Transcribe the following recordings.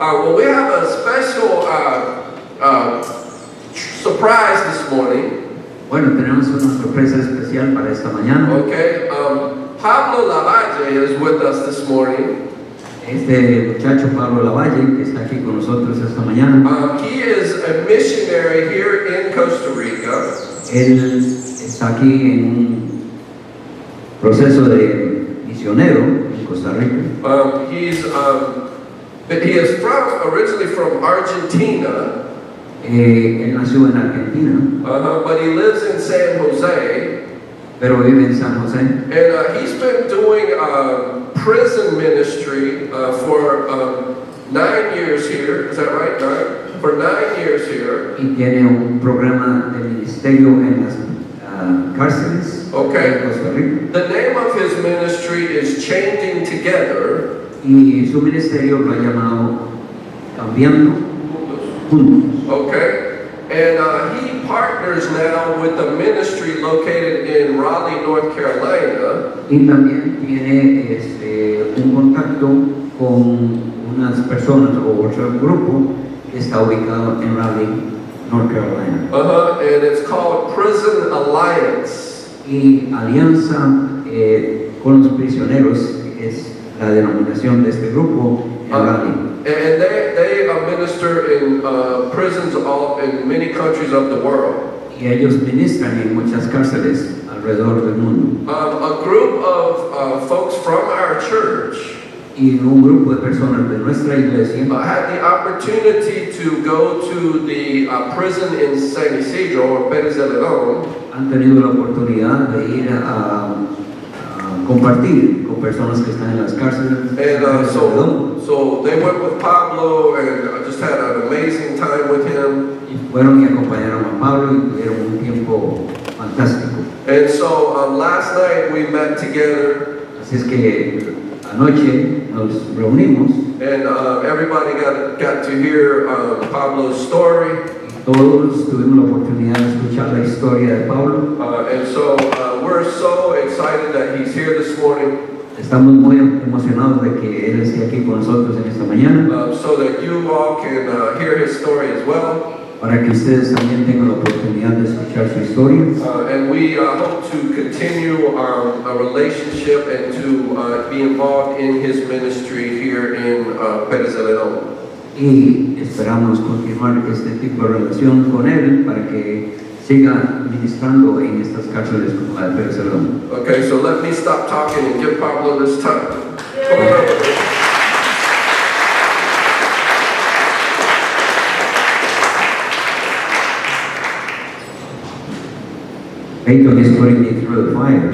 Well, we have a special surprise this morning. Bueno, tenemos una sorpresa especial para esta mañana. Okay, Pablo Lavalle is with us this morning. Este muchacho Pablo Lavalle, que está aquí con nosotros esta mañana, He is a missionary here in Costa Rica. él está aquí en un proceso de misionero en Costa Rica. He is originally from Argentina, Él nació en Argentina, but he lives in San Jose. pero vive en San José. And he's been doing prison ministry for 9 years here. Is that right? For 9 years here. Y tiene un programa de ministerio en las cárceles Okay. en Costa Rica. The name of his ministry is Changing Together. Y su ministerio lo ha llamado Cambiando Juntos. Okay. And he partners now with a ministry located in Raleigh, North Carolina. Y también tiene un contacto con unas personas o otro grupo que está ubicado en Raleigh, North Carolina. And it's called Prison Alliance. Y Alianza con los Prisioneros es la denominación de este grupo en Raleigh. And they minister in prisons in many countries of the world. Y ellos ministran en muchas cárceles alrededor del mundo. A group of folks from our church Y un grupo de personas de nuestra iglesia had the opportunity to go to the prison in San Isidro or Pérez de León. han tenido la oportunidad de ir a compartir con personas que están en las cárceles. And so they went with Pablo and just had an amazing time with him. Y fueron y acompañaron a Pablo y tuvieron un tiempo fantástico. And so last night we met together. Así es que anoche nos reunimos. And everybody got to hear Pablo's story. Todos tuvimos la oportunidad de escuchar la historia de Pablo. And so we're so excited that he's here this morning. Estamos muy emocionados de que él esté aquí con nosotros en esta mañana. So that you all can hear his story as well. Para que ustedes también tengan la oportunidad de escuchar su historia. And we hope to continue our relationship and to be involved in his ministry here in Pérez de León. Y esperamos continuar este tipo de relación con él para que siga ministrando en estas cárceles como la de Pérez de León. Okay, so let me stop talking and give Pablo this time. Come on up. Beto is putting me through the fire.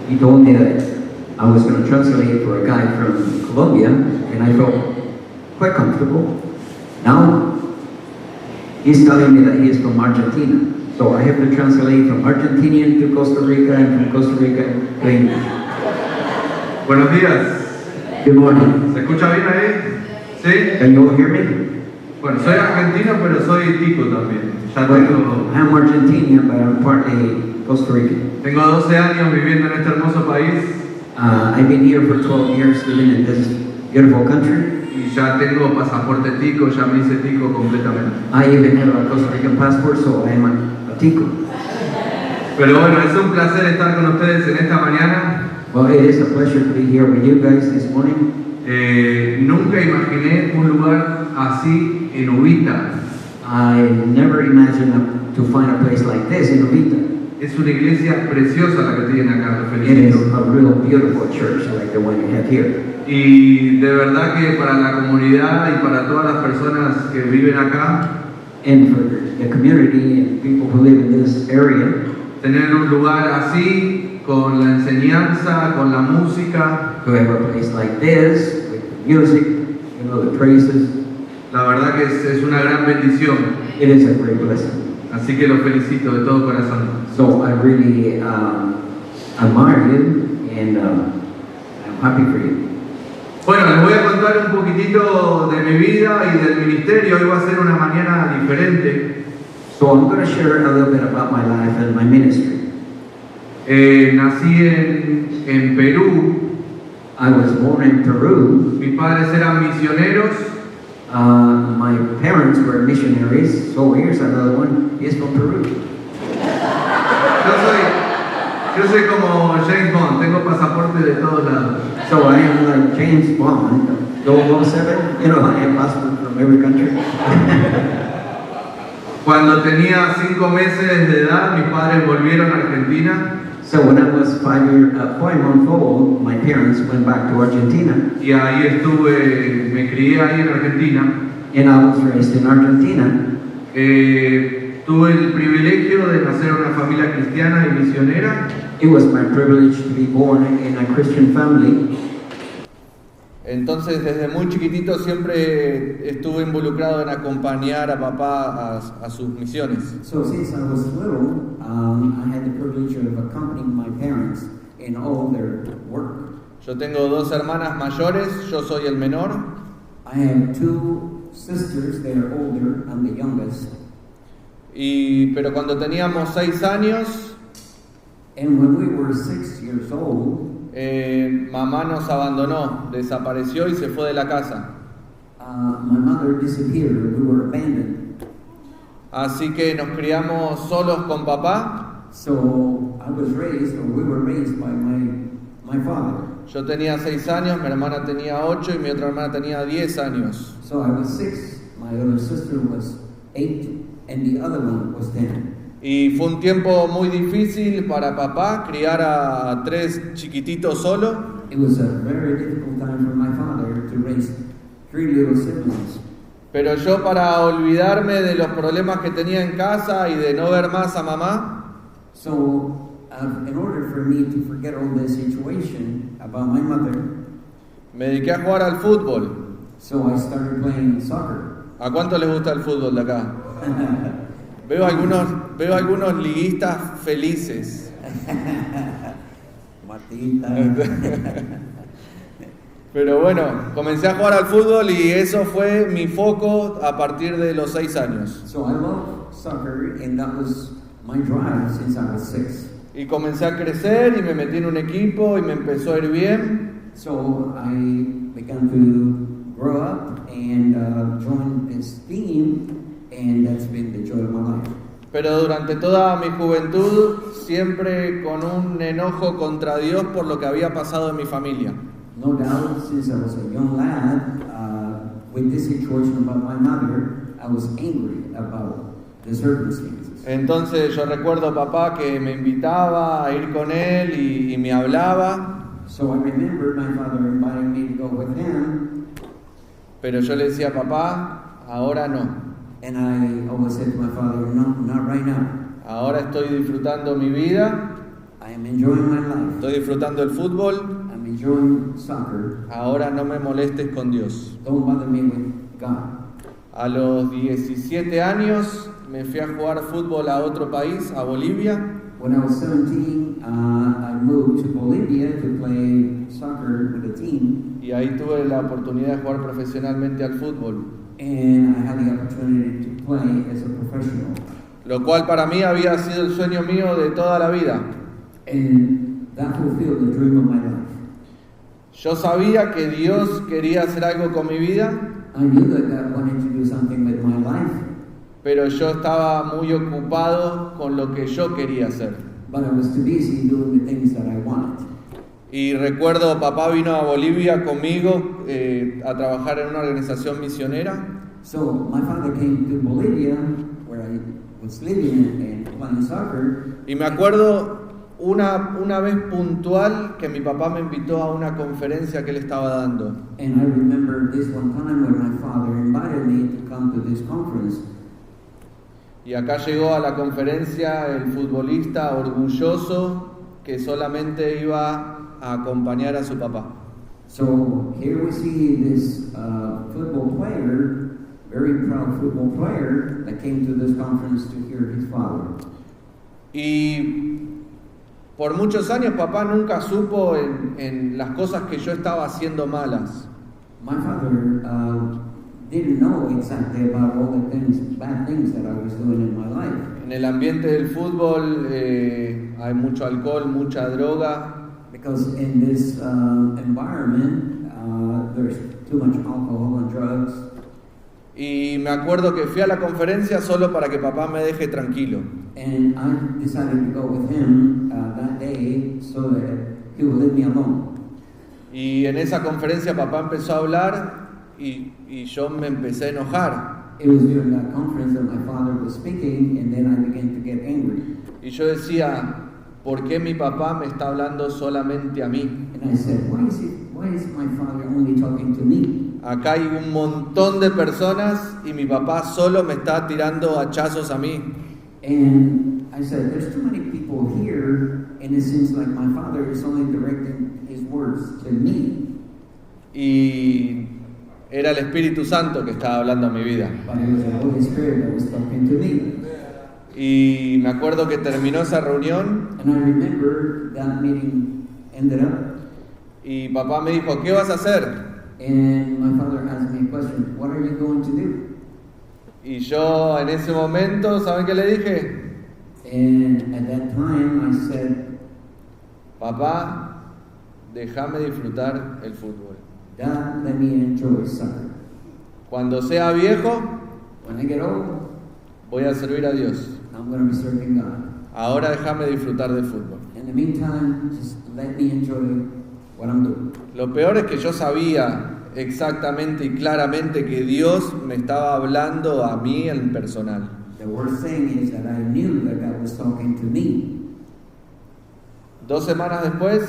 He told me that I was going to translate for a guy from Colombia, and I felt quite comfortable. Now, he's telling me that he is from Argentina. So I have to translate from Argentinian to Costa Rica and from Costa Rica to English. Buenos días. Good morning. ¿Se escucha bien ahí? ¿Sí? Can you all hear me? Bueno, soy argentino, pero soy tico también. Ya Well, I'm Argentinian, but I'm partly Costa Rican. tengo 12 años viviendo en este hermoso país I've been here for 12 years living in this beautiful country. y ya tengo pasaporte tico, ya me hice tico completamente. I even have a Costa Rican passport, so I am a tico. Pero bueno, es un placer estar con ustedes en esta mañana. Well, it is a pleasure to be here with you guys this morning. Nunca imaginé un lugar así en Ubita. I never imagined to find a place like this in Ubita. Es una iglesia preciosa la que tienen acá, los It is felicito. a real beautiful church like the one you have here. Y de verdad que para la comunidad y para todas las personas que viven acá, And for the community and people who live in this area, tener un lugar así, con la enseñanza, con la música, to have a place like this with the music, you know, the praises, la verdad que es una gran bendición. it is a great blessing. Así que los felicito de todo corazón. So I really admire you and I'm happy for you. Bueno, les voy a contar un poquitito de mi vida y del ministerio. Hoy va a ser una mañana diferente. So I'm going to share a little bit about my life and my ministry. Nací en Perú I was born in Peru. Mis padres eran misioneros. My parents were missionaries. So here's another one. He's from Peru. Yo soy como James Bond, tengo pasaporte de todos lados. So I am like James Bond, 007. You know, I have passport from every country. Cuando tenía 5 meses de edad, mis padres volvieron a Argentina. So when I was 5 months old, my parents went back to Argentina, Y ahí estuve, me crié ahí en Argentina. and I was raised in Argentina. Tuve el privilegio de nacer en una familia cristiana y misionera. It was my privilege to be born in a Christian family. Entonces desde muy chiquitito siempre estuve involucrado en acompañar a papá a sus misiones. So since I was little, I had the privilege of accompanying my parents in all their work. Yo tengo 2 hermanas mayores, yo soy el menor. I have 2 sisters, they are older, I'm the youngest. Pero cuando teníamos 6 años, And when we were 6 years old, mamá nos abandonó, desapareció y se fue de la casa. my mother disappeared, we were abandoned. Así que nos criamos solos con papá. So I was raised, or we were raised by my father. Yo tenía 6 años, mi hermana tenía 8 y mi otra hermana tenía 10 años. So I was 6, my other sister was 8, and the other one was 10. Y fue un tiempo muy difícil para papá criar a 3 chiquititos solo. It was a very difficult time for my father to raise 3 little siblings. Pero yo, para olvidarme de los problemas que tenía en casa y de no ver más a mamá, So in order for me to forget all this situation about my mother, me dediqué a jugar al fútbol. so I started playing soccer. ¿A cuánto les gusta el fútbol de acá? Veo algunos liguistas felices. Martita. Pero bueno, comencé a jugar al fútbol y eso fue mi foco a partir de los 6 años. So I love soccer, and that was my drive since I was 6. Y comencé a crecer y me metí en un equipo y me empezó a ir bien. So I began to grow up and join this team, and that's been the joy of my life. Pero durante toda mi juventud, siempre con un enojo contra Dios por lo que había pasado en mi familia. No doubt, since I was a young lad, with this situation about my mother, I was angry about the circumstances. Entonces yo recuerdo papá que me invitaba a ir con él y me hablaba, So I remember my father inviting me to go with him, pero yo le decía, papá, ahora no. and I always said to my father, no, not right now. Ahora estoy disfrutando mi vida, I am enjoying my life. estoy disfrutando el fútbol, I'm enjoying soccer. ahora no me molestes con Dios. Don't bother me with God. A los 17 años me fui a jugar fútbol a otro país, a Bolivia. When I was 17, I moved to Bolivia to play soccer with a team, Y ahí tuve la oportunidad de jugar profesionalmente al fútbol, and I had the opportunity to play as a professional. lo cual para mí había sido el sueño mío de toda la vida. And that fulfilled the dream of my life. Yo sabía que Dios quería hacer algo con mi vida, I knew that God wanted to do something with my life, pero yo estaba muy ocupado con lo que yo quería hacer. but I was too busy doing the things that I wanted. Y recuerdo, papá vino a Bolivia conmigo a trabajar en una organización misionera. So my father came to Bolivia, where I was living and playing soccer, Y me acuerdo una vez puntual que mi papá me invitó a una conferencia que él estaba dando. and I remember this one time when my father invited me to come to this conference. Y acá llegó a la conferencia el futbolista orgulloso que solamente iba a acompañar a su papá. So here we see this football player, very proud football player, that came to this conference to hear his father. Y por muchos años papá nunca supo en las cosas que yo estaba haciendo malas. My father didn't know exactly about all the things, bad things that I was doing in my life. En el ambiente del fútbol hay mucho alcohol, mucha droga. because in this environment, there's too much alcohol and drugs. Y me acuerdo que fui a la conferencia solo para que papá me deje tranquilo. And I decided to go with him that day so that he would leave me alone. Y en esa conferencia papá empezó a hablar y yo me empecé a enojar. It was during that conference that my father was speaking, and then I began to get angry. Y yo decía, ¿por qué mi papá me está hablando solamente a mí? And I said, why is my father only talking to me? Acá hay un montón de personas y mi papá solo me está tirando hachazos a mí. And I said, there's too many people here, and it seems like my father is only directing his words to me. Y era el Espíritu Santo que estaba hablando a mi vida. But it was the Holy Spirit that was talking to me. Y me acuerdo que terminó esa reunión And I remember that meeting ended up, y papá me dijo, ¿qué vas a hacer? and my father asked me a question, what are you going to do? Y yo en ese momento, ¿saben qué le dije? And at that time I said, Papá, déjame disfrutar el fútbol. Dad, let me enjoy soccer. Cuando sea viejo, When I get old, voy a servir a Dios. I'm going to be serving God. Ahora déjame disfrutar del fútbol. In the meantime, just let me enjoy what I'm doing. Lo peor es que yo sabía exactamente y claramente que Dios me estaba hablando a mí en personal. The worst thing is that I knew that God was talking to me. 2 semanas después,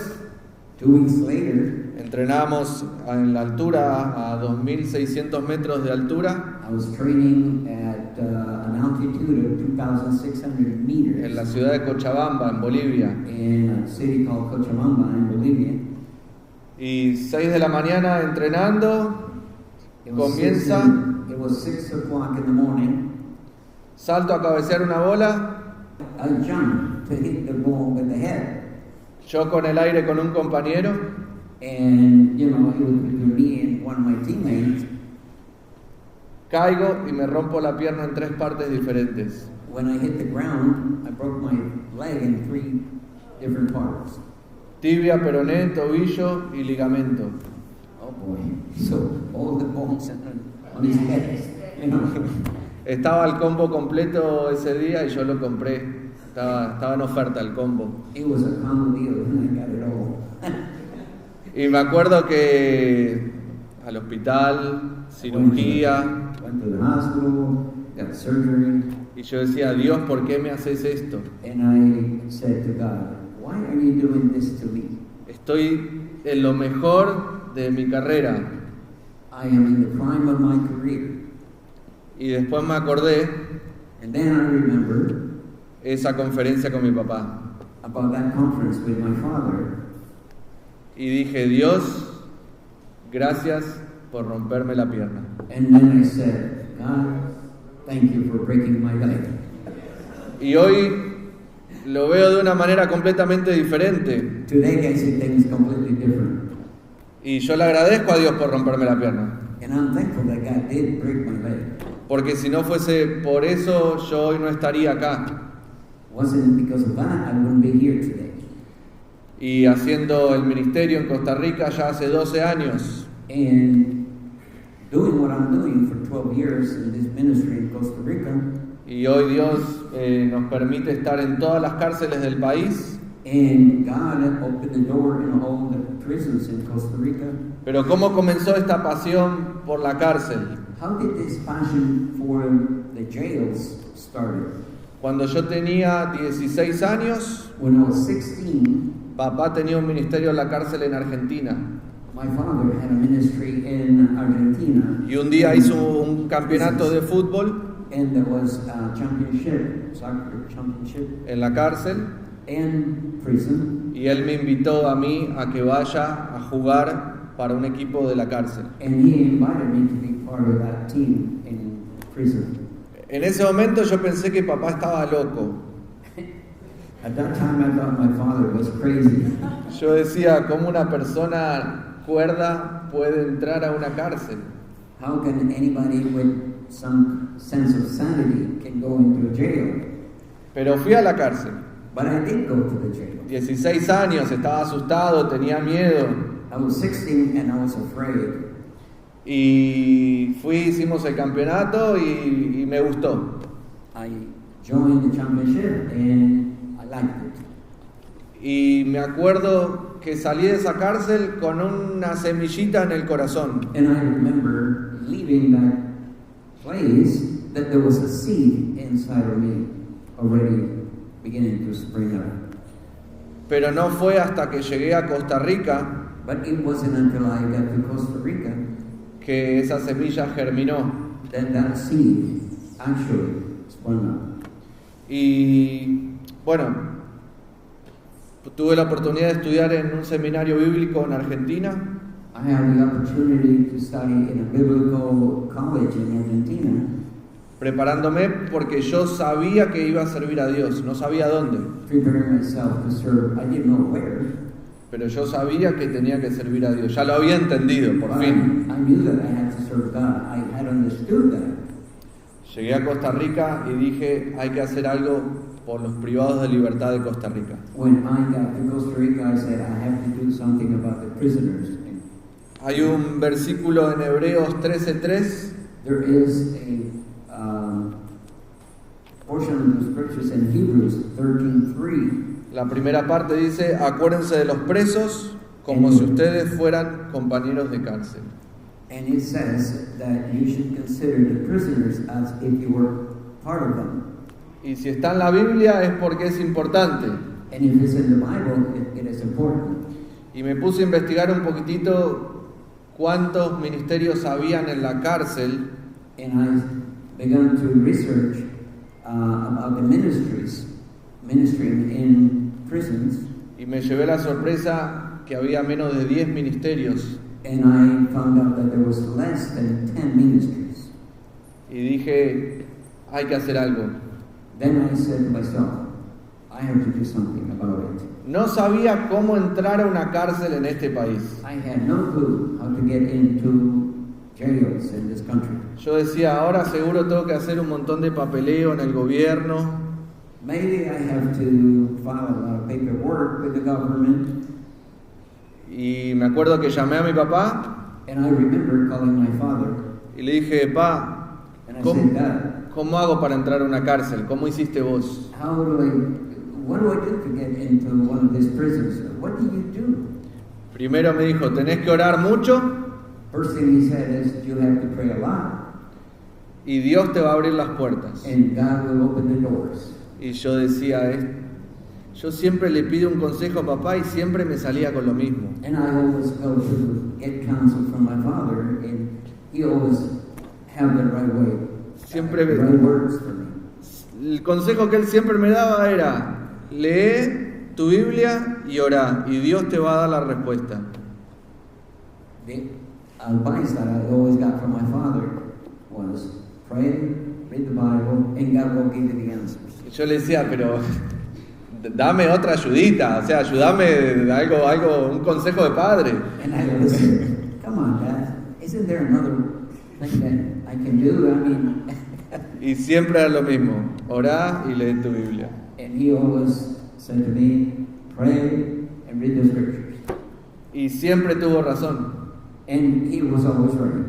2 weeks later, entrenamos en la altura, a 2.600 metros de altura, I was training at an altitude of 2,600 meters en la ciudad de Cochabamba, en Bolivia. in a city called Cochabamba in Bolivia. Y 6 de la mañana entrenando, It was comienza, 6 o'clock in the morning. salto a cabecear una bola, I jumped to hit the ball with the head. yo con el aire con un compañero, And, you know, it was between me and one of my teammates. caigo y me rompo la pierna en 3 partes diferentes. When I hit the ground, I broke my leg in 3 different parts. Tibia, peroné, tobillo y ligamento. Oh boy. So, all the bones on his head, you know. Estaba el combo completo ese día y yo lo compré. Estaba en oferta el combo. It was a common deal, and I got it all. Y me acuerdo que al hospital, cirugía, Went to the hospital, got surgery, y yo decía, Dios, ¿por qué me haces esto? and I said to God, why are you doing this to me? Estoy en lo mejor de mi carrera. I am in the prime of my career. Y después me acordé And then I remembered esa conferencia con mi papá. about that conference with my father. Y dije, Dios, gracias por romperme la pierna. And then I said, God, thank you for breaking my leg. Y hoy lo veo de una manera completamente diferente. Today I see things completely different. Y yo le agradezco a Dios por romperme la pierna. And I'm thankful that God did break my leg. Porque si no fuese por eso, yo hoy no estaría acá. Wasn't it because of that I wouldn't be here today. Y haciendo el ministerio en Costa Rica ya hace 12 años. And doing what I'm doing for 12 years in this ministry in Costa Rica. Y hoy Dios nos permite estar en todas las cárceles del país. And God opened the door in all the prisons in Costa Rica. Pero ¿cómo comenzó esta pasión por la cárcel? How did this passion for the jails started? Cuando yo tenía 16 años, When I was 16, papá tenía un ministerio en la cárcel en Argentina. my father had a ministry in Argentina. Y un día hizo un campeonato de fútbol And there was a championship, soccer championship en la cárcel. in prison. Y él me invitó a mí a que vaya a jugar para un equipo de la cárcel. And he invited me to be part of that team in prison. En ese momento yo pensé que papá estaba loco. At that time I thought my father was crazy. Yo decía, ¿cómo una persona cuerda puede entrar a una cárcel? How can anybody with some sense of sanity can go into a jail? Pero fui a la cárcel. But I did go to the jail. 16 años, estaba asustado, tenía miedo. I was 16 and I was afraid. Y hicimos el campeonato y me gustó. I joined the championship and I liked it. Y me acuerdo que salí de esa cárcel con una semillita en el corazón. And I remember leaving that place that there was a seed inside of me already beginning to spring up. Pero no fue hasta que llegué a Costa Rica But it wasn't until I got to Costa Rica que esa semilla germinó. that seed actually sprung up. Y bueno, tuve la oportunidad de estudiar en un seminario bíblico en Argentina. I had the opportunity to study in a biblical college in Argentina, Preparándome porque yo sabía que iba a servir a Dios, no sabía dónde, preparing myself to serve. I didn't know where, pero yo sabía que tenía que servir a Dios, ya lo había entendido por but fin. I knew that I had to serve God. I had understood that. Llegué a Costa Rica y dije, hay que hacer algo por los privados de libertad de Costa Rica. When I got to Costa Rica, I said I have to do something about the prisoners. Hay un versículo en Hebreos 13:3 There is a portion of the scriptures in Hebrews 13:3. La primera parte dice, acuérdense de los presos como si ustedes fueran compañeros de cárcel. And it says that you should consider the prisoners as if you were part of them. Y si está en la Biblia es porque es importante. And if it's in the Bible, it is important. Y me puse a investigar un poquitito cuántos ministerios habían en la cárcel. And I began to research about the ministering in prisons. Y me llevé la sorpresa que había menos de 10 ministerios. And I found out that there was less than 10 ministries. Y dije, hay que hacer algo. Then I said to myself, I have to do something about it. No sabía cómo entrar a una cárcel en este país. I had no clue how to get into jails in this country. Yo decía, ahora seguro tengo que hacer un montón de papeleo en el gobierno. Maybe I have to file a lot of paperwork with the government. Y me acuerdo que llamé a mi papá And I remember calling my father y le dije, pa, and I said, Dad, ¿cómo hago para entrar a una cárcel? ¿Cómo hiciste vos? what do I do to get into one of these prisons? What do you do? Primero me dijo, tenés que orar mucho First thing he said is, you have to pray a lot, y Dios te va a abrir las puertas. and God will open the doors. Y yo decía, yo siempre le pido un consejo a papá y siempre me salía con lo mismo. And I always go to get counsel from my father, and he always have the right way, Siempre the right words for me. el consejo que él siempre me daba era, lee tu Biblia y orá, y Dios te va a dar la respuesta. The advice that I always got from my father was, pray, read the Bible, and God will give you the answers. Y yo le decía, pero dame otra ayudita, o sea, ayúdame algo, un consejo de padre. And I would say, come on, Dad, isn't there another thing that I can do? I mean, Y siempre era lo mismo, orá y lee tu Biblia. and he always said to me, pray and read the scriptures. Y siempre tuvo razón. And he was always right.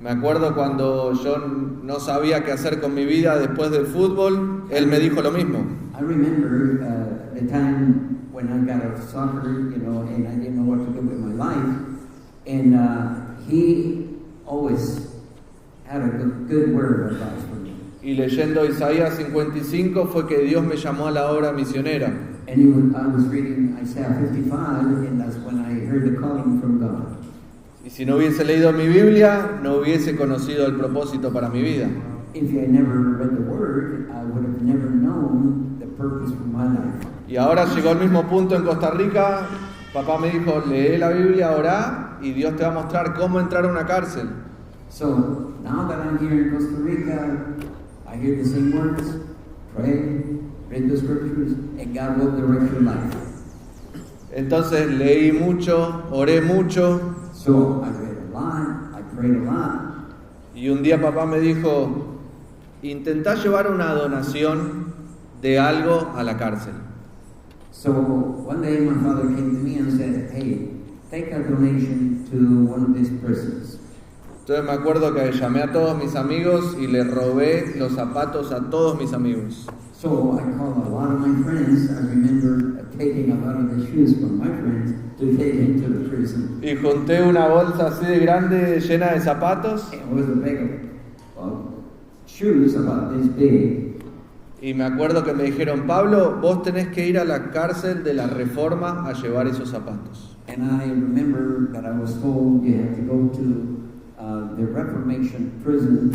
Me acuerdo cuando yo no sabía qué hacer con mi vida después del fútbol, él me dijo lo mismo. I remember the time when I got out of soccer, and I didn't know what to do with my life. And he always had a good word of advice for me. Y leyendo Isaías 55 fue que Dios me llamó a la obra misionera. And I was reading Isaiah 55, and that's when I heard the calling from God. Y si no hubiese leído mi Biblia, no hubiese conocido el propósito para mi vida. If I never read the word, I would have never known the purpose for my life. Y ahora llegó el mismo punto en Costa Rica. Papá me dijo, lee la Biblia, orá, y Dios te va a mostrar cómo entrar a una cárcel. So now that I'm here in Costa Rica, I hear the same words: pray, read the scriptures, and God will direct your life. Entonces leí mucho, oré mucho, So I read a lot, I prayed a lot, y un día papá me dijo, intentá llevar una donación dé algo a la cárcel. So one day my father came to me and said, hey, take a donation to one of these prisons. Entonces me acuerdo que llamé a todos mis amigos y le robé los zapatos a todos mis amigos. So I called a lot of my friends. I remember taking a lot of the shoes from my friends to take into the prison. Y junté una bolsa así de grande llena de zapatos. It was a bag of shoes about this big. Y me acuerdo que me dijeron, Pablo, vos tenés que ir a la cárcel de la Reforma a llevar esos zapatos. And I remember that I was told you have to go to the Reformation prison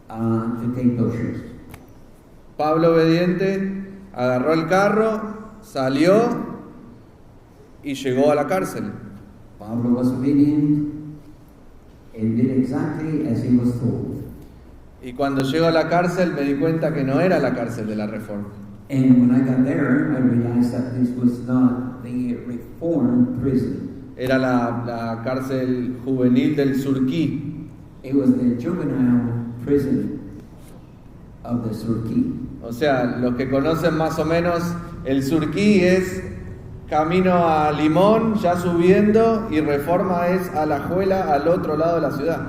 to take those shoes. Pablo obediente agarró el carro, salió y llegó a la cárcel. Pablo was obedient and did exactly as he was told. Y cuando llego a la cárcel me di cuenta que no era la cárcel de la Reforma. And when I got there, I realized that this was not the Reformed prison. Era la cárcel juvenil del Surquí. It was the juvenile prison of the Surquí. O sea, los que conocen más o menos, el Surquí es camino a Limón, ya subiendo, y Reforma es a La Juela, al otro lado de la ciudad.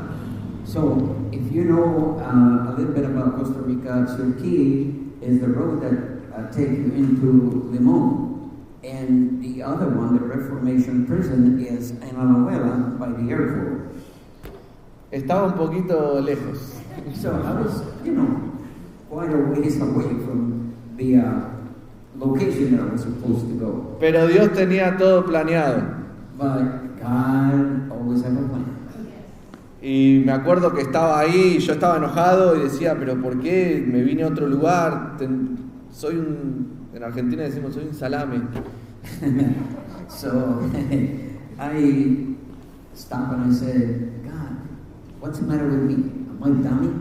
So, if you know a little bit about Costa Rica, Surquí is the road that takes you into Limón. And the other one, the Reformation prison, is in Alajuela by the airport. Estaba un poquito lejos. So I was, quite a ways away from the location that I was supposed to go. Pero Dios tenía todo planeado. But God always had a plan. Y me acuerdo que estaba ahí y yo estaba enojado y decía, pero ¿por qué me vine a otro lugar? En Argentina decimos, soy un salame. So I stopped and I said, God, what's the matter with me? Am I dummy?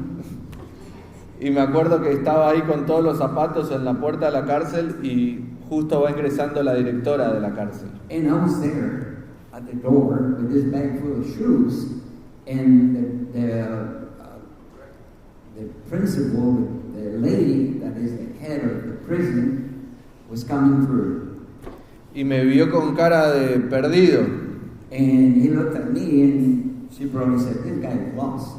Y me acuerdo que estaba ahí con todos los zapatos en la puerta de la cárcel y justo va ingresando la directora de la cárcel. And I was there at the door with this bag full of shoes, and the principal, the lady that is the head of the prison, was coming through. Y me vio con cara de perdido. And he looked at me and she probably said, this guy is lost.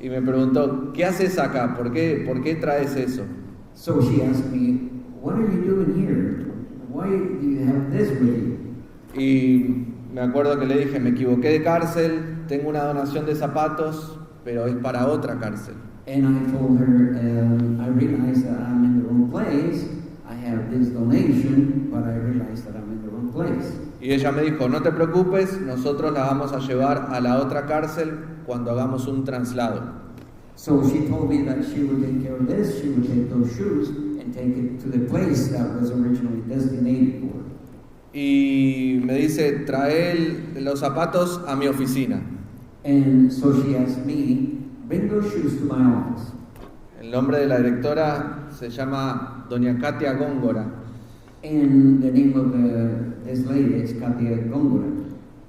Y me preguntó, ¿qué haces acá? ¿Por qué traes eso? So she asked me, what are you doing here? Why do you have this with you? Y me acuerdo que le dije, me equivoqué de cárcel, tengo una donación de zapatos, pero es para otra cárcel. And I told her, I realized that I'm in the wrong place. I have this donation, but I realized that I'm in the wrong place. Y ella me dijo, no te preocupes, nosotros la vamos a llevar a la otra cárcel cuando hagamos un traslado. So she told me that she would take care of this, she would take those shoes and take it to the place that was originally designated for. Y me dice, trae los zapatos a mi oficina. And so she asked me, bring those shoes to my office. El nombre de la directora se llama Doña Katia Góngora. And the name of this lady is Katia Góngora.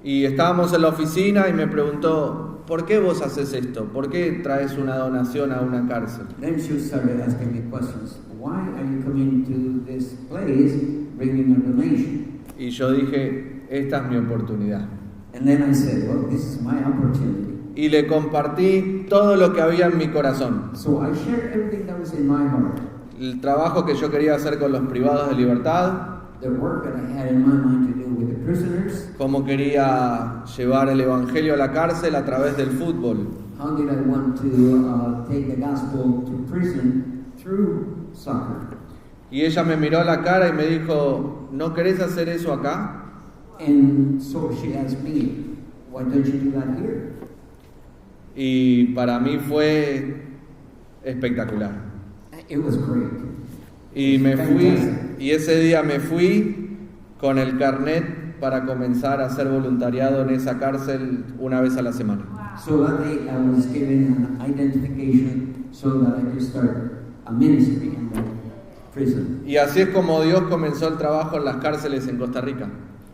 Y estábamos en la oficina y me preguntó, ¿por qué vos haces esto? ¿Por qué traes una donación a una cárcel? Then she started asking me questions. Why are you coming to this place bringing a donation? Y yo dije, esta es mi oportunidad. And then I said, well, this is my opportunity. Y le compartí todo lo que había en mi corazón. So I shared everything that was in my heart. El trabajo que yo quería hacer con los privados de libertad, The work that I had in my mind to do with the prisoners. cómo quería llevar el evangelio a la cárcel a través del fútbol. How did I want to take the gospel to prison through soccer? Y ella me miró a la cara y me dijo, ¿no querés hacer eso acá? And so she asked me, why don't you do that here? Y para mí fue espectacular. It was great. Y me fui, Fantastic. y ese día me fui con el carnet para comenzar a hacer voluntariado en esa cárcel una vez a la semana. So that day I was given an identification so that I could start a ministry in that prison. Y así es como Dios comenzó el trabajo en las cárceles en Costa Rica.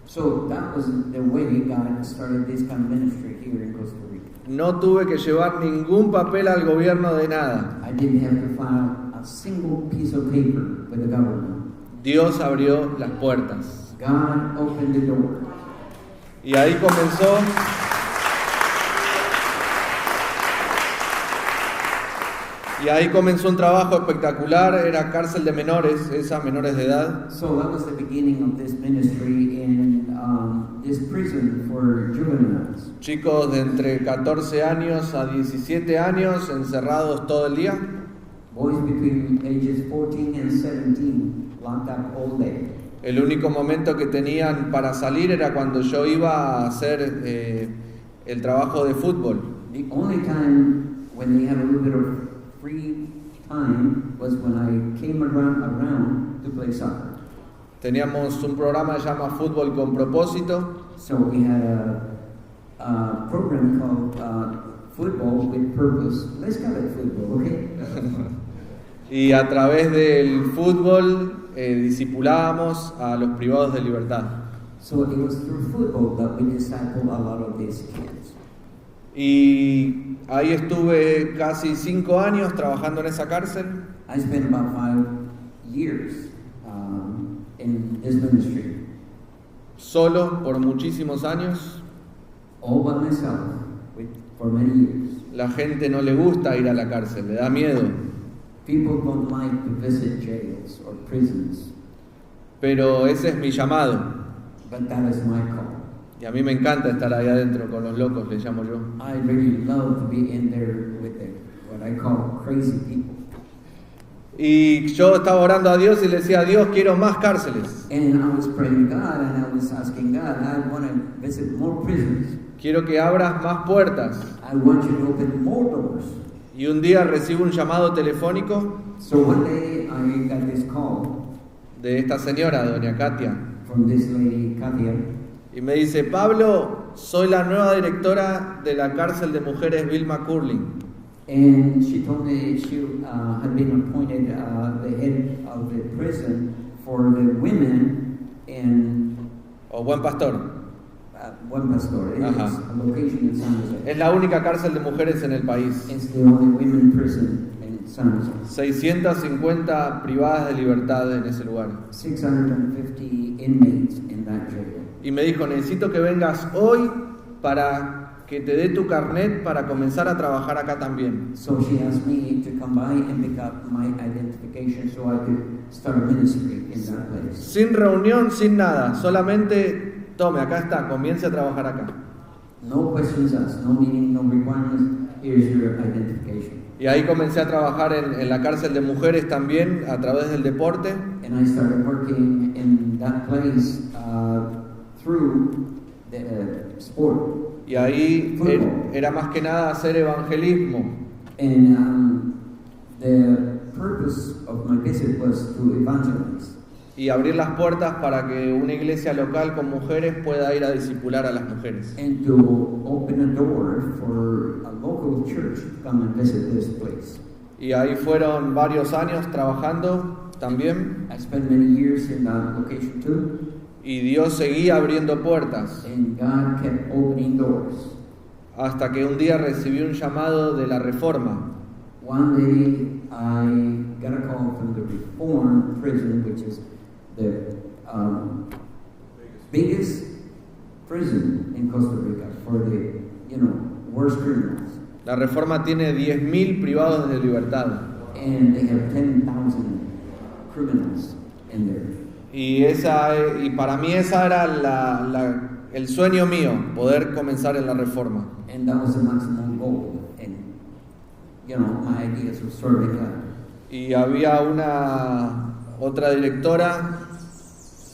So that was the way God started this kind of ministry here in Costa Rica. No tuve que llevar ningún papel al gobierno de nada. I didn't have to file a single piece of paper with the government. Dios abrió las puertas. God opened the door. Y ahí comenzó un trabajo espectacular, era cárcel de menores, esas menores de edad. So that was the beginning of this ministry in this prison for juveniles. Chicos de entre 14 años a 17 años encerrados todo el día. Boys between ages 14 and 17 locked up all day. El único momento que tenían para salir era cuando yo iba a hacer el trabajo de fútbol. The only time when they had a little bit of free time was when I came around to play soccer. Teníamos un programa que se llama Fútbol con Propósito. So we had a program called Football with Purpose. Let's call it football, okay? Y a través del fútbol discipulábamos a los privados de libertad. So it was through football that we discipled a lot of these kids. Y ahí estuve casi 5 años trabajando en esa cárcel. I spent about 5 years in this ministry, Solo por muchísimos años. all by myself for many years. La gente no le gusta ir a la cárcel, le da miedo. People don't like to visit jails or prisons, Pero ese es mi llamado. but that is my call. Y a mí me encanta estar ahí adentro con los locos, le llamo yo. I really love to be in there with what I call crazy people. Y yo estaba orando a Dios y le decía, Dios, quiero más cárceles. And I was praying to God, and I was asking God, I want to visit more prisons. Quiero que abras más puertas. I want you to open more doors. Y un día recibo un llamado telefónico So one day I got this call de esta señora, doña Katia, from this lady, Katia, y me dice, Pablo, soy la nueva directora de la cárcel de mujeres Vilma Curling. and she told me she had been appointed the head of the prison for the women in O Buen Pastor. Buen Pastor. It's Ajá. a location in San Jose. Es la única cárcel de mujeres en el país. It's the only women prison in San Jose. 650 privadas de libertad en ese lugar. 650 inmates in that jail. Y me dijo, necesito que vengas hoy para que te dé tu carnet para comenzar a trabajar acá también. So she asked me to come by and pick up my identification so I could start a ministry in that place. Sin reunión, sin nada, solamente tome, acá está, comience a trabajar acá. No questions asked, no meaning, no requirements. Here's your identification. Y ahí comencé a trabajar en la cárcel de mujeres también a través del deporte. And I started working in that place through the sport. Y ahí era más que nada hacer evangelismo. And the purpose of my visit was to evangelize. Y abrir las puertas para que una iglesia local con mujeres pueda ir a discipular a las mujeres. And to open a door for a local church to come and visit this place. Y ahí fueron varios años trabajando también. I spent many years in that location too. Y Dios seguía abriendo puertas. And God kept opening doors. Hasta que un día recibí un llamado de la Reforma. One day I got a call from the Reform prison, which is the biggest prison in Costa Rica for the, worst criminals. La Reforma tiene 10.000 privados de libertad. And they have 10,000 criminals in there. Y para mí esa era el sueño mío, poder comenzar en la Reforma. And that was the maximum goal. And, my ideas of serving God. Y había otra directora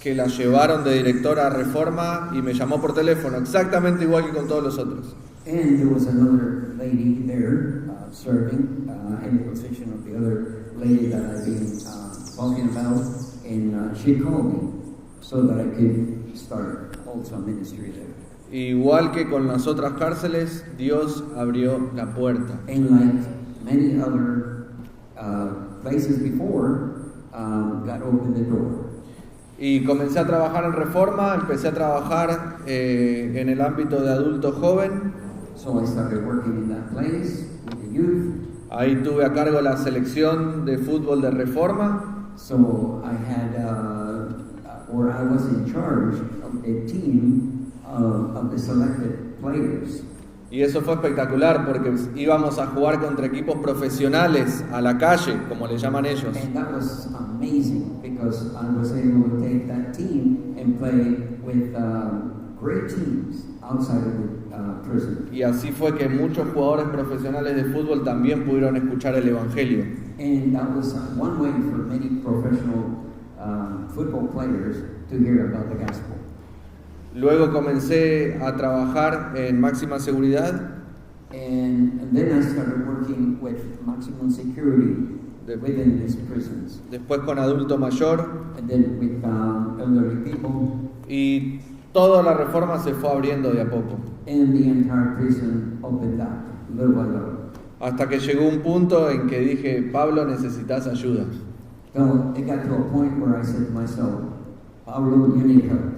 que la llevaron de directora a Reforma y me llamó por teléfono, exactamente igual que con todos los otros. And there was another lady there serving in the position of the other lady that I've been talking about. And she called me so that I could start also a ministry there. Igual que con las otras cárceles, Dios abrió la puerta. And like many other places before, God opened the door. Y comencé a trabajar en Reforma, empecé a trabajar en el ámbito de adulto joven. So I started working in that place with the youth. Ahí tuve a cargo la selección de fútbol de Reforma. So I had, or I was in charge of a team of the selected players. Y eso fue espectacular porque íbamos a jugar contra equipos profesionales a la calle, como le llaman ellos. And that was amazing because I was able to take that team and play with great teams outside of the prison. Y así fue que muchos jugadores profesionales de fútbol también pudieron escuchar el Evangelio. And that was one way for many professional football players to hear about the gospel. Luego comencé a trabajar en máxima seguridad. And then I started working with maximum security within these prisons. Después con adulto mayor. And then with elderly people. Y toda la Reforma se fue abriendo de a poco. And the entire prison opened up, little by little. Hasta que llegó un punto en que dije, Pablo, necesitas ayuda. So it got to a point where I said to myself, Pablo, you need help.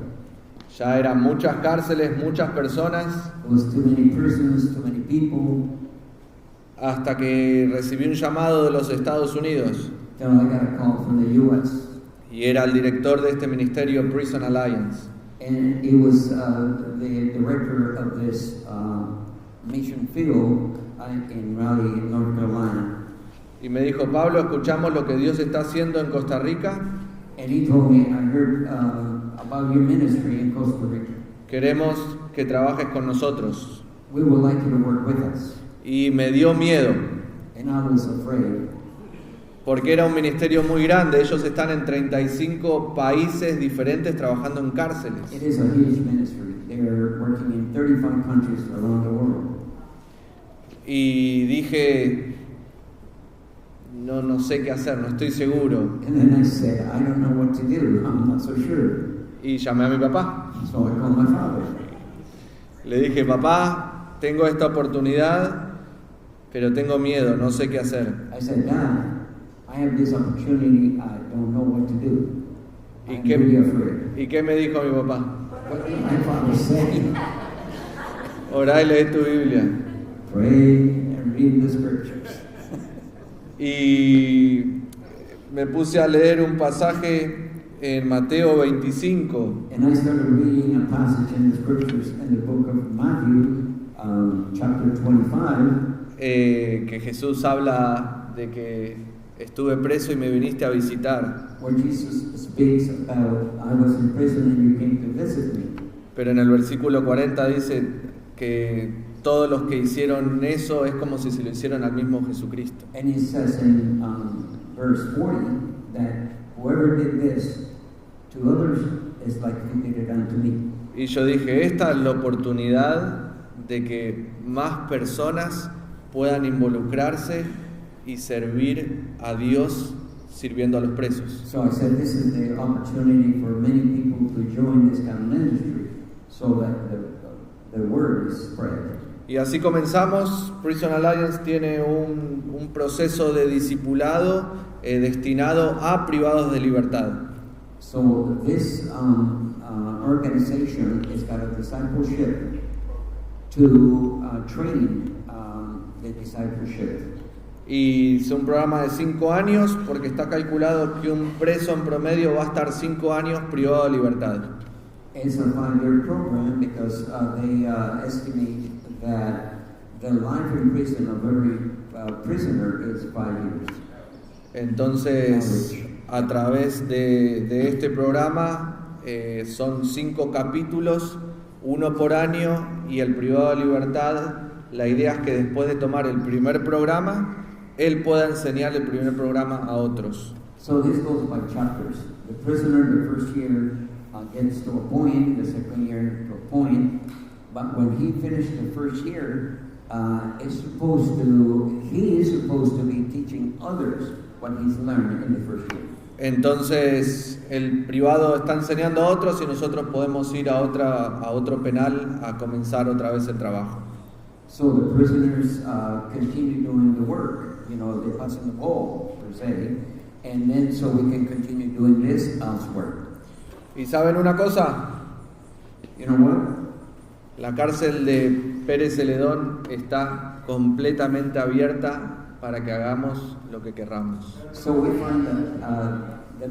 Ya eran muchas cárceles, muchas personas, It was too many prisons, too many people. hasta que recibí un llamado de los Estados Unidos. So I got a call from the U.S. Y era el director de este ministerio, Prison Alliance. And it was the director of this mission field in Raleigh, North Carolina. Y me dijo, Pablo, escuchamos lo que Dios está haciendo en Costa Rica. And he told me, I heard about your ministry in Costa Rica. Queremos que trabajes con nosotros. We would like you to work with us. Y me dio miedo, And I was afraid porque era un ministerio muy grande. Ellos están en 35 países diferentes trabajando en cárceles. it is a huge ministry. They are working in 35 countries around the world. Y dije, no sé qué hacer, no estoy seguro. And then I said, I don't know what to do. I'm not so sure. Y llamé a mi papá. So I called my father. Le dije, papá, tengo esta oportunidad, pero tengo miedo, no sé qué hacer. I said, Dad, I have this opportunity. I don't know what to do. I'm really afraid. ¿Y qué me dijo mi papá? What did my father say? Orá y lee tu Biblia. Pray and read the scriptures. Y me puse a leer un pasaje en Mateo 25. And I started reading a passage in the scriptures in the book of Matthew, chapter 25, Que Jesús habla de que estuve preso y me viniste a visitar. where Jesus speaks about, I was in prison and you came to visit me. Pero en el versículo 40 dice que todos los que hicieron eso es como si se lo hicieron al mismo Jesucristo. And he says in verse 40 that whoever did this to others is like he did it unto me. Y yo dije, esta es la oportunidad de que más personas puedan involucrarse y servir a Dios sirviendo a los presos. So I said this is the opportunity for many people to join this kind of ministry so that the word is spread. Y así comenzamos. Prison Alliance tiene un proceso de discipulado destinado a privados de libertad. So this organization has got a discipleship to train the discipleship. Y es un programa de 5 años porque está calculado que un preso en promedio va a estar 5 años privado de libertad. It's a 5-year program because they estimate that the life in prison of every prisoner is 5 years. Entonces, a través de este programa son 5 capítulos, 1 por año, y el privado de libertad, la idea es que después de tomar el primer programa, él pueda enseñar el primer programa a otros. So this goes by chapters. The prisoner the first year gets to a point, the second year to a point, but when he finished the first year, he is supposed to be teaching others what he's learned in the first year. Entonces el privado está enseñando a otros y nosotros podemos ir a otro penal a comenzar otra vez el trabajo. So the prisoners continue doing the work, they're passing the ball, per se, and then so we can continue doing this elsewhere. ¿Y saben una cosa? You know what? La cárcel de Pérez Celedón está completamente abierta para que hagamos lo que querramos. So we find that the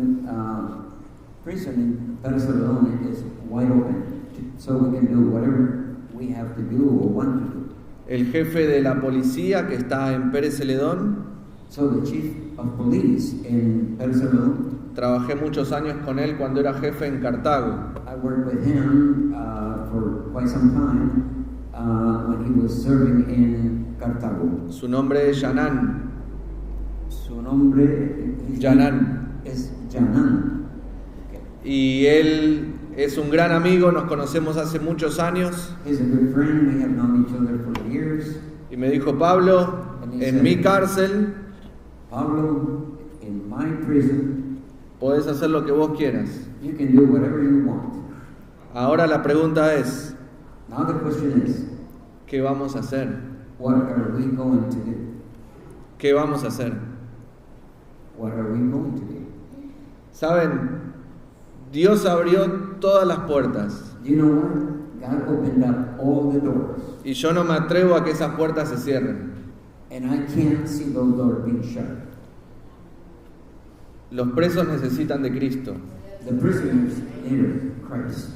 prison in Pérez Celedón is wide open, so we can do whatever we have to do or want to do. El jefe de la policía que está en Pérez Celedón, So the chief of police in Pérez Celedón, trabajé muchos años con él cuando era jefe en Cartago. I worked with him for quite some time when he was serving in Cartago. Su nombre es Yanán. Su nombre Yanán. es Yanán. Okay. Y él es un gran amigo, nos conocemos hace muchos años. He's a good friend. We have known each other for years. Y me dijo, Pablo, en mi cárcel Pablo, in my prison, podés hacer lo que vos quieras. you can do whatever you want. Ahora la pregunta es, Now the question is, ¿qué vamos a hacer? what are we going to do? ¿Qué vamos a hacer? What are we going to do? ¿Saben? Dios abrió todas las puertas You know what? God opened up all the doors, y yo no me atrevo a que esas puertas se cierren. and I can't see those doors being shut. Los presos necesitan de Cristo. The prisoners need Christ,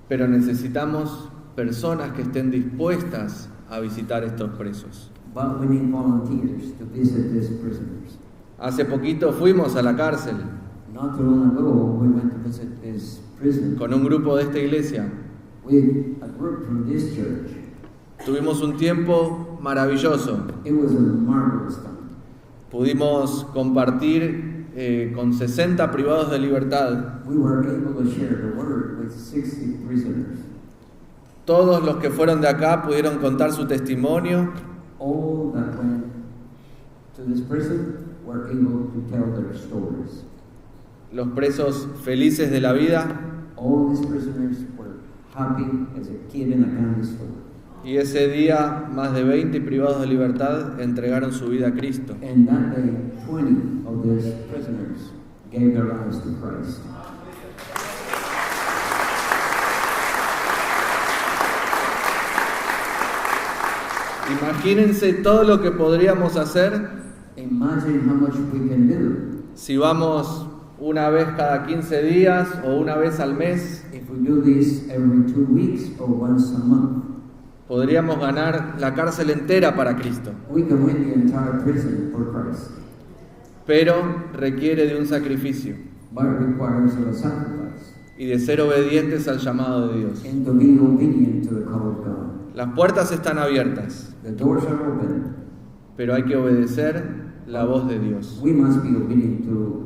Pero necesitamos personas que estén dispuestas a visitar estos presos. but we need volunteers to visit these prisoners. Hace poquito fuimos a la cárcel Not too long ago, we went to visit this prison con un grupo de esta iglesia. with a group from this church. Tuvimos un tiempo maravilloso. It was a marvelous time. Pudimos compartir con 60 privados de libertad. We were able to share the word with 60 prisoners. Todos los que fueron de acá pudieron contar su testimonio. All that went to this prison were able to tell their stories. Los presos felices de la vida. All these prisoners were happy as a kid in a candy store. Y ese día más de 20 privados de libertad entregaron su vida a Cristo. And that day, 20 of these prisoners gave their lives to Christ. Imagínense todo lo que podríamos hacer Imagine how much we can do si vamos una vez cada 15 días o una vez al mes. if we do this every 2 weeks or once a month. Podríamos ganar la cárcel entera para Cristo. We can win the entire prison for Christ, Pero requiere de un sacrificio but it requires a sacrifice y de ser obedientes al llamado de Dios. and to be obedient to the call of God. Las puertas están abiertas, The doors are open. pero hay que obedecer la voz de Dios. We must be obedient to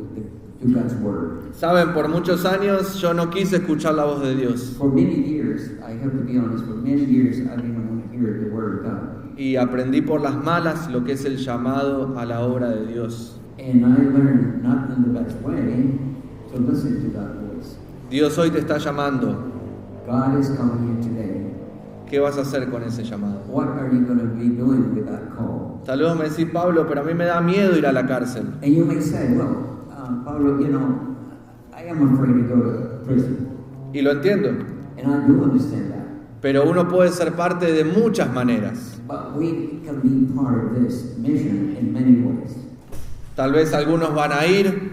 God's word. Saben, por muchos años yo no quise escuchar la voz de Dios For many years, I have to be honest, for many years I didn't want to hear the word of God. y aprendí por las malas lo que es el llamado a la obra de Dios. And I learned not in the best way to listen to that voice. Dios hoy te está llamando. God is coming here today. ¿Qué vas a hacer con ese llamado? What are you going to be doing with that call? Tal vez me decís, Pablo, pero a mí me da miedo ir a la cárcel. And you may say, well, Pablo, you know, I am afraid to go to prison. Y lo entiendo. And I do understand that. Pero uno puede ser parte de muchas maneras. But we can be part of this mission in many ways. Tal vez algunos van a ir,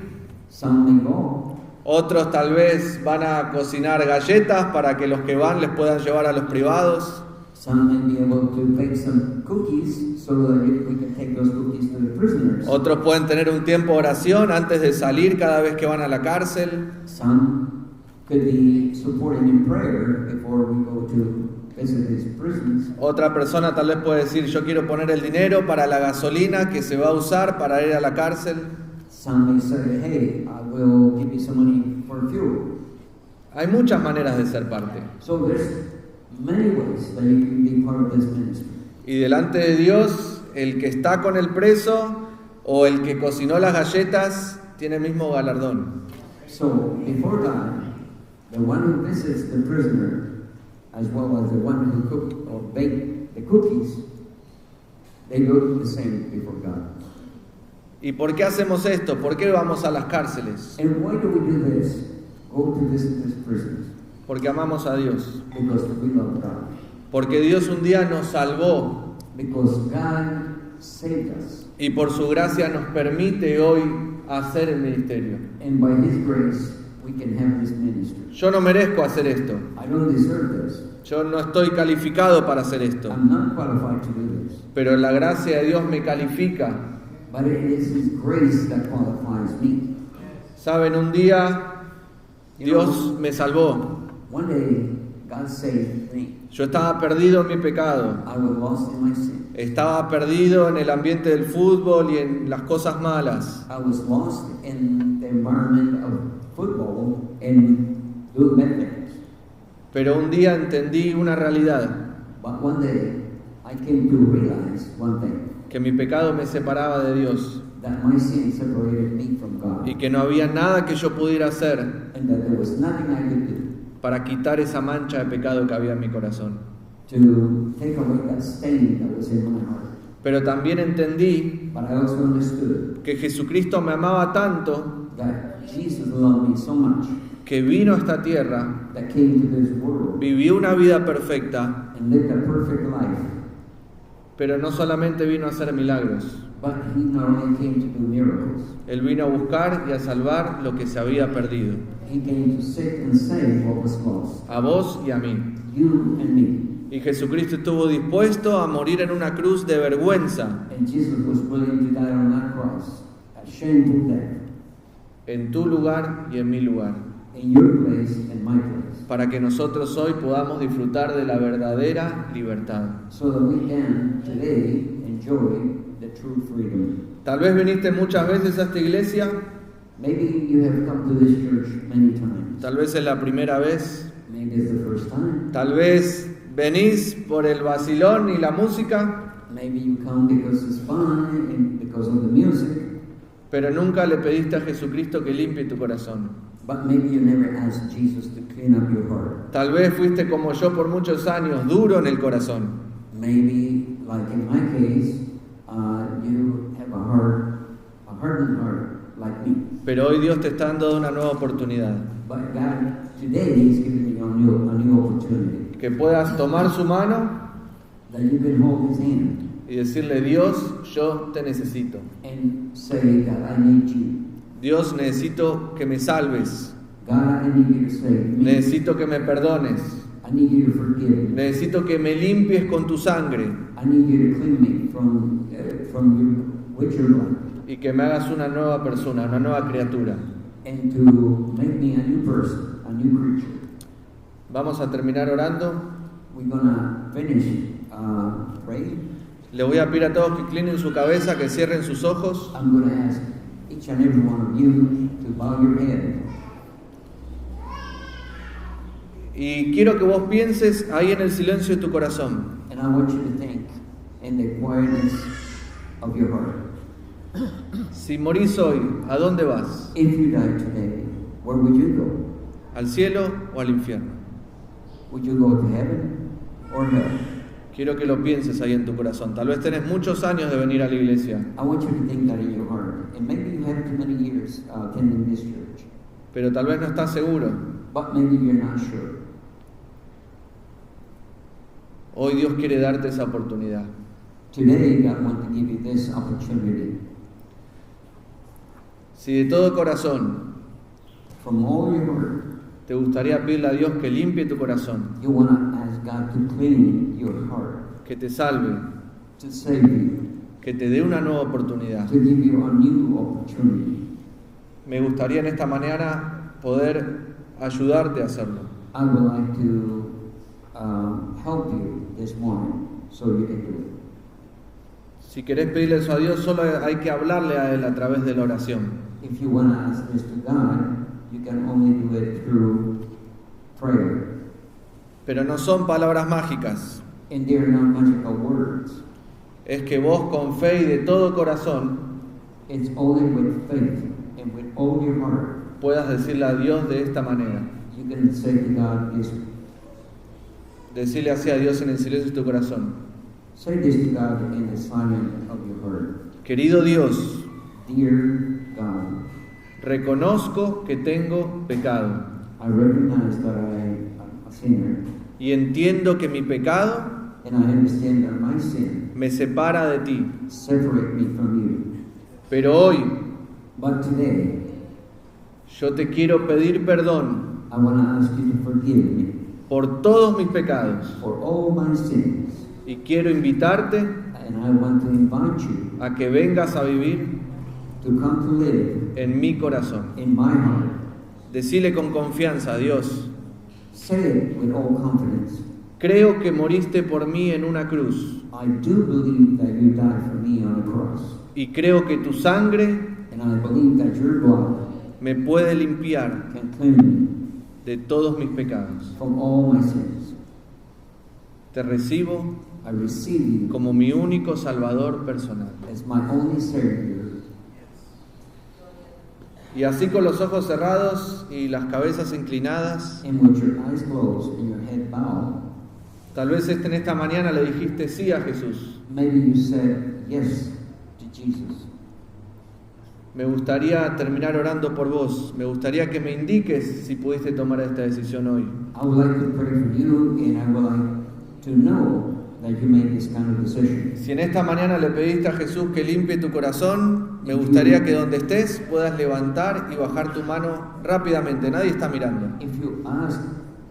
Some may go. otros tal vez van a cocinar galletas para que los que van les puedan llevar a los privados. Some may be able to bake some cookies so that we can take those cookies to the prisoners. Otros pueden tener un tiempo de oración antes de salir cada vez que van a la cárcel. Some could be supporting in prayer before we go to visit these prisons. Otra persona tal vez puede decir, yo quiero poner el dinero para la gasolina que se va a usar para ir a la cárcel. Some may say, hey, I will give you some money for fuel. Hay muchas maneras de ser parte. So there's many ways that you can be part of this ministry. Y delante de Dios, el que está con el preso o el que cocinó las galletas tiene el mismo galardón. So before God, the one who visits the prisoner, as well as the one who cooked or baked the cookies, they do the same before God. ¿Y por qué hacemos esto? ¿Por qué vamos a las cárceles? And why do we do this? Go to visit these prisoners. Porque amamos a Dios. Because we love God. Porque Dios un día nos salvó because God saved us. Y por su gracia nos permite hoy hacer el ministerio. And by His grace, we can have this ministry. Yo no merezco hacer esto. I don't deserve this. Yo no estoy calificado para hacer esto. I'm not qualified to do this. Pero la gracia de Dios me califica. But it is His grace that qualifies me. Saben, un día Dios me salvó. One day, God saved me. Yo estaba perdido en mi pecado. I was lost in my sin. Estaba perdido en el ambiente del fútbol y en las cosas malas. I was lost in the environment of football and doing bad things. Pero un día entendí una realidad, But one day, I came to realize one thing, que mi pecado me separaba de Dios that my sin separated me from God, y que no había nada que yo pudiera hacer and that there was nothing I could do para quitar esa mancha de pecado que había en mi corazón. to take away that stain that was in my heart. Pero también entendí But I also understood que Jesucristo me amaba tanto that Jesus loved me so much que vino a esta tierra, that came to this world vivió una vida perfecta, and lived a perfect life. pero no solamente vino a hacer milagros. But He not only came to do miracles, Él vino a buscar y a salvar lo que se había perdido, He came to seek and save what was lost, a vos y a mí. you and me. Y Jesucristo estuvo dispuesto a morir en una cruz de vergüenza And Jesus was willing to die on that cross, a shameful death, en tu lugar y en mi lugar, in your place and my place, para que nosotros hoy podamos disfrutar de la verdadera libertad. so that we can today enjoy the true freedom. Tal vez viniste muchas veces a esta iglesia, Maybe you have come to this church many times. tal vez es la primera vez, Maybe it's the first time. tal vez venís por el vacilón y la música, Maybe you come because it's fun and because of the music. pero nunca le pediste a Jesucristo que limpie tu corazón. But maybe you never asked Jesus to clean up your heart. Tal vez fuiste como yo por muchos años, duro en el corazón. Maybe, like in my case, you have a hardened heart like me. Pero hoy Dios te está dando una nueva oportunidad. But God today is giving you a new opportunity. Que puedas tomar su mano That you can hold His hand y decirle, Dios, yo te necesito. and say, God, I need you. Dios, necesito que me salves. God, I need you to save me. Necesito que me perdones. I need you to forgive me. Necesito que me limpies con tu sangre I need you to clean me from with your blood, y que me hagas una nueva persona, una nueva criatura. and to make me a new person, a new creature. Vamos a terminar orando. We're gonna finish praying. Le voy a pedir a todos que inclinen su cabeza, que cierren sus ojos. I'm gonna ask each and every one of you to bow your head. Y quiero que vos pienses ahí en el silencio de tu corazón. And I want you to think in the quietness of your heart. Si morís hoy, ¿a dónde vas? If you died today, where would you go? ¿Al cielo o al infierno? Would you go to heaven or hell? Quiero que lo pienses ahí en tu corazón. Tal vez tenés muchos años de venir a la iglesia, I want you to think that in your heart. And maybe you have too many years attending this church, pero tal vez no estás seguro. but maybe you're not sure. Hoy Dios quiere darte esa oportunidad. Today, God wants to give you this opportunity. Si de todo corazón From all your heart, te gustaría pedirle a Dios que limpie tu corazón, you want to ask God to clean your heart, que te salve, to save you, que te dé una nueva oportunidad. to give you a new opportunity. Me gustaría en esta mañana poder ayudarte a hacerlo. I would like to help you this morning so you can do it. Si querés pedirle eso a Dios, solo hay que hablarle a Él a través de la oración. If you want to ask this to God, you can only do it through prayer. Pero no son palabras mágicas. And they are not magical words. Es que vos con fe y de todo corazón It's only with faith and with all your heart puedas decirle a Dios de esta manera. you can say to God this. Decirle así a Dios en el silencio de tu corazón. Say this to God in the silence of your heart. Querido Dios, Dear God, reconozco que tengo pecado I recognize that I am a sinner, y entiendo que mi pecado and I understand that my sin me separa de ti. separate me from you. Pero hoy But today, yo te quiero pedir perdón I want to ask you to forgive me por todos mis pecados for all my sins. y quiero invitarte And I want to invite you a que vengas a vivir to come to live en mi corazón. in my heart. Decile con confianza a Dios, Say it with all confidence. creo que moriste por mí en una cruz I do believe that you died for me on the cross. y creo que tu sangre And I believe that your blood me puede limpiar can cleanse me de todos mis pecados. from all my sins. Te recibo I receive you como mi único Salvador personal. as my only Savior. Y así con los ojos cerrados y las cabezas inclinadas, And with your eyes closed and your head bowed, tal vez en esta mañana le dijiste sí a Jesús. maybe you said yes to Jesus. Me gustaría terminar orando por vos. Me gustaría que me indiques si pudiste tomar esta decisión hoy. I would like to pray for you, and I would like to know that you made this kind of decision. Si en esta mañana le pediste a Jesús que limpie tu corazón, me gustaría que donde estés puedas levantar y bajar tu mano rápidamente. Nadie está mirando. If you ask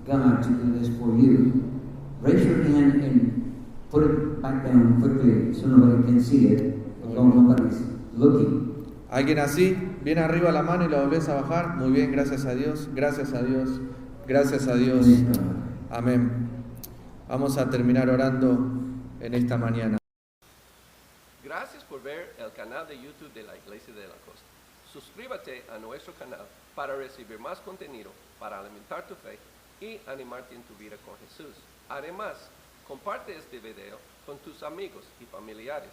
God to do this for you, raise your hand and put it back down quickly so nobody can see it, although nobody's looking. ¿Alguien así? Bien arriba la mano y la volvés a bajar. Muy bien, gracias a Dios, gracias a Dios, gracias a Dios. Praise God. Amén. Vamos a terminar orando en esta mañana. Gracias por ver el canal de YouTube de la Iglesia de la Costa. Suscríbete a nuestro canal para recibir más contenido, para alimentar tu fe y animarte en tu vida con Jesús. Además, comparte este video con tus amigos y familiares.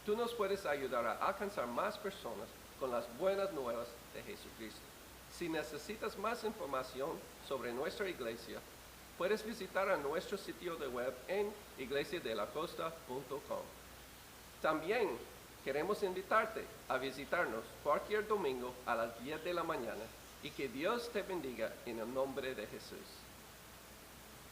Tú nos puedes ayudar a alcanzar más personas con las buenas nuevas de Jesucristo. Si necesitas más información sobre nuestra iglesia, puedes visitar a nuestro sitio de web en iglesiadelacosta.com. También queremos invitarte a visitarnos cualquier domingo a las 10 de la mañana y que Dios te bendiga en el nombre de Jesús.